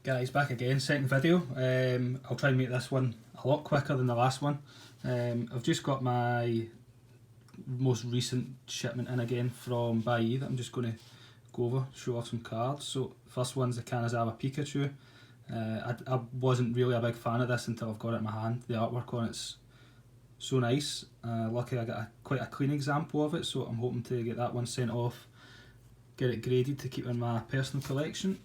Guys, back again, second video. I'll try and make this one a lot quicker than the last one. I've just got my most recent shipment in again from Bai that I'm just going to go over, show off some cards. So first one's the Kanazawa Pikachu. I wasn't really a big fan of this until I've got it in my hand. The artwork on it's so nice. Luckily I got quite a clean example of it, so I'm hoping to get that one sent off, get it graded to keep in my personal collection.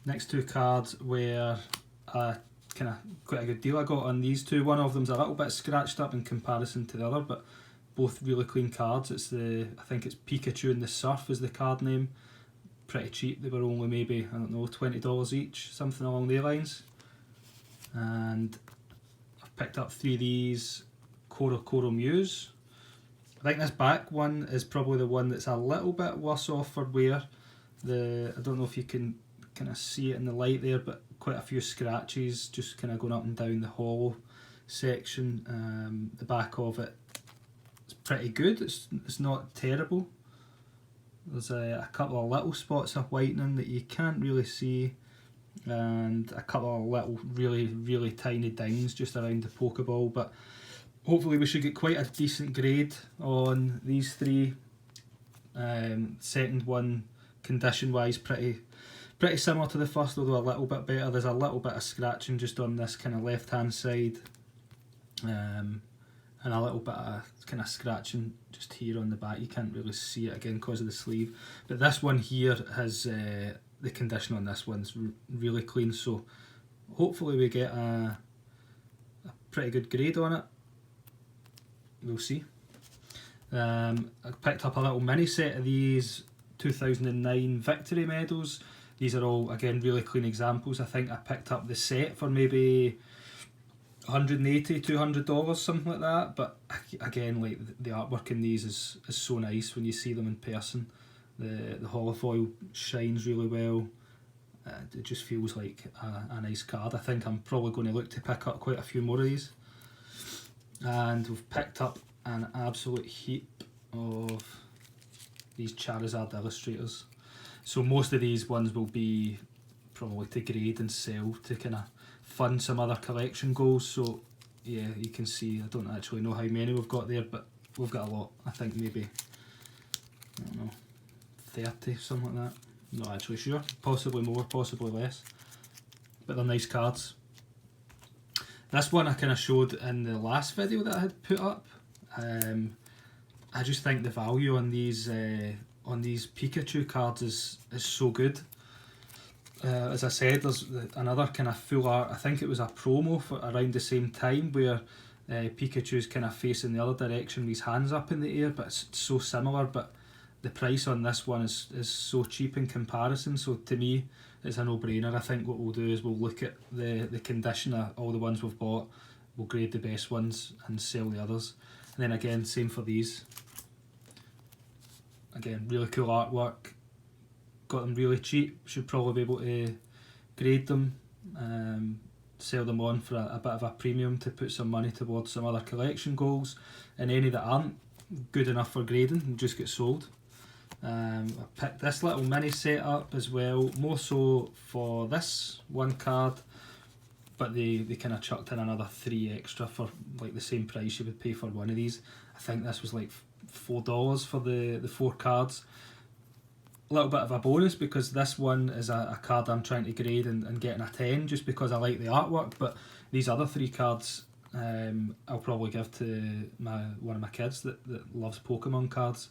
Next two cards were kind of quite a good deal I got on these two. One of them's a little bit scratched up in comparison to the other, but both really clean cards. It's I think it's Pikachu and the Surf is the card name. Pretty cheap, they were only maybe, I don't know, $20 each, something along their lines. And I've picked up three of these Corocoro Mews. I think this back one is probably the one that's a little bit worse off for wear. I don't know if you can kind of see it in the light there, but quite a few scratches just kind of going up and down the hollow section. The back of it is pretty good, it's not terrible. There's a couple of little spots of whitening that you can't really see, and a couple of little really tiny dings just around the Pokeball, but hopefully we should get quite a decent grade on these three. Second one, condition wise, pretty similar to the first, although a little bit better. There's a little bit of scratching just on this kind of left hand side, and a little bit of kind of scratching just here on the back. You can't really see it again because of the sleeve, but this one here has the condition on this one's really clean, so hopefully we get a pretty good grade on it. We'll see. I picked up a little mini set of these 2009 Victory medals. These are all, again, really clean examples. I think I picked up the set for maybe $180, $200, something like that. But again, like, the artwork in these is so nice when you see them in person. The holofoil shines really well. It just feels like a nice card. I think I'm probably going to look to pick up quite a few more of these. And we've picked up an absolute heap of these Charizard Illustrators. So most of these ones will be probably to grade and sell to kind of fund some other collection goals. So yeah, you can see, I don't actually know how many we've got there, but we've got a lot. I think maybe, I don't know, 30, something like that. Not actually sure, possibly more, possibly less, but they're nice cards. This one I kind of showed in the last video that I had put up. I just think the value on these Pikachu cards is so good. As I said, there's another kind of full art, I think it was a promo for around the same time, where Pikachu's kind of facing the other direction with his hands up in the air, but it's so similar, but the price on this one is so cheap in comparison, so to me it's a no-brainer. I think what we'll do is we'll look at the condition of all the ones we've bought, we'll grade the best ones and sell the others. And then again, same for these. Again, really cool artwork, got them really cheap, should probably be able to grade them, sell them on for a bit of a premium to put some money towards some other collection goals, and any that aren't good enough for grading and just get sold. I picked this little mini set up as well, more so for this one card, but they kind of chucked in another 3 extra for like the same price you would pay for one of these. I think this was like $4 for the 4 cards. A little bit of a bonus because this one is a card I'm trying to grade and getting a 10 just because I like the artwork, but these other 3 cards I'll probably give to one of my kids that loves Pokemon cards.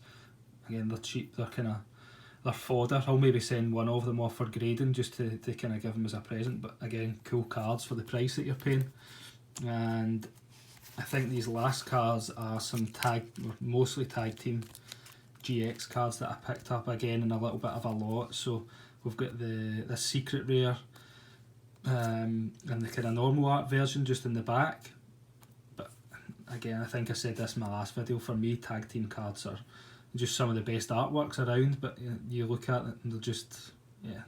Again, they're cheap, they're fodder. I'll maybe send one of them off for grading just to kind of give them as a present, but again, cool cards for the price that you're paying. And I think these last cards are some mostly tag team GX cards that I picked up again in a little bit of a lot. So we've got the secret rare and the kind of normal art version just in the back. But again, I think I said this in my last video, for me tag team cards are just some of the best artworks around, but you look at it and they're just, yeah,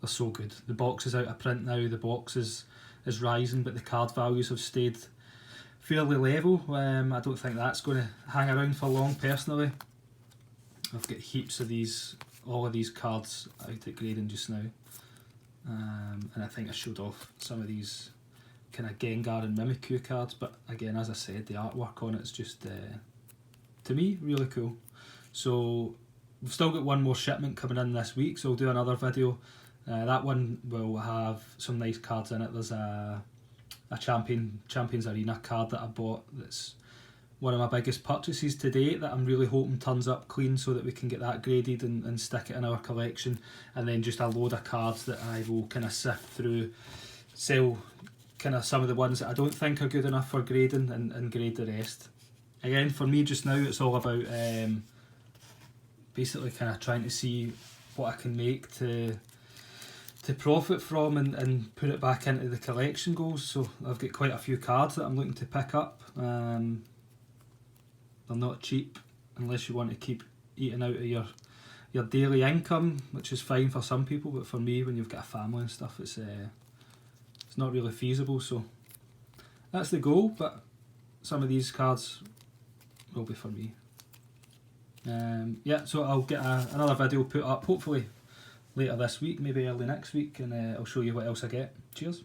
they're so good. The box is out of print now, the box is rising, but the card values have stayed fairly level. I don't think that's going to hang around for long personally. I've got heaps of these, all of these cards out at grading just now. and I think I showed off some of these kind of Gengar and Mimikyu cards, but again, as I said, the artwork on it's just, to me, really cool. So we've still got one more shipment coming in this week, so I'll do another video. That one will have some nice cards in it. There's a Champions Arena card that I bought that's one of my biggest purchases to date, that I'm really hoping turns up clean so that we can get that graded and stick it in our collection. And then just a load of cards that I will kind of sift through, sell kind of some of the ones that I don't think are good enough for grading, and grade the rest. Again, for me just now, it's all about basically kind of trying to see what I can make to profit from and put it back into the collection goals. So I've got quite a few cards that I'm looking to pick up. They're not cheap unless you want to keep eating out of your daily income, which is fine for some people, but for me, when you've got a family and stuff, it's not really feasible. So that's the goal, but some of these cards will be for me. Yeah, so I'll get another video put up hopefully later this week, maybe early next week, and I'll show you what else I get. Cheers.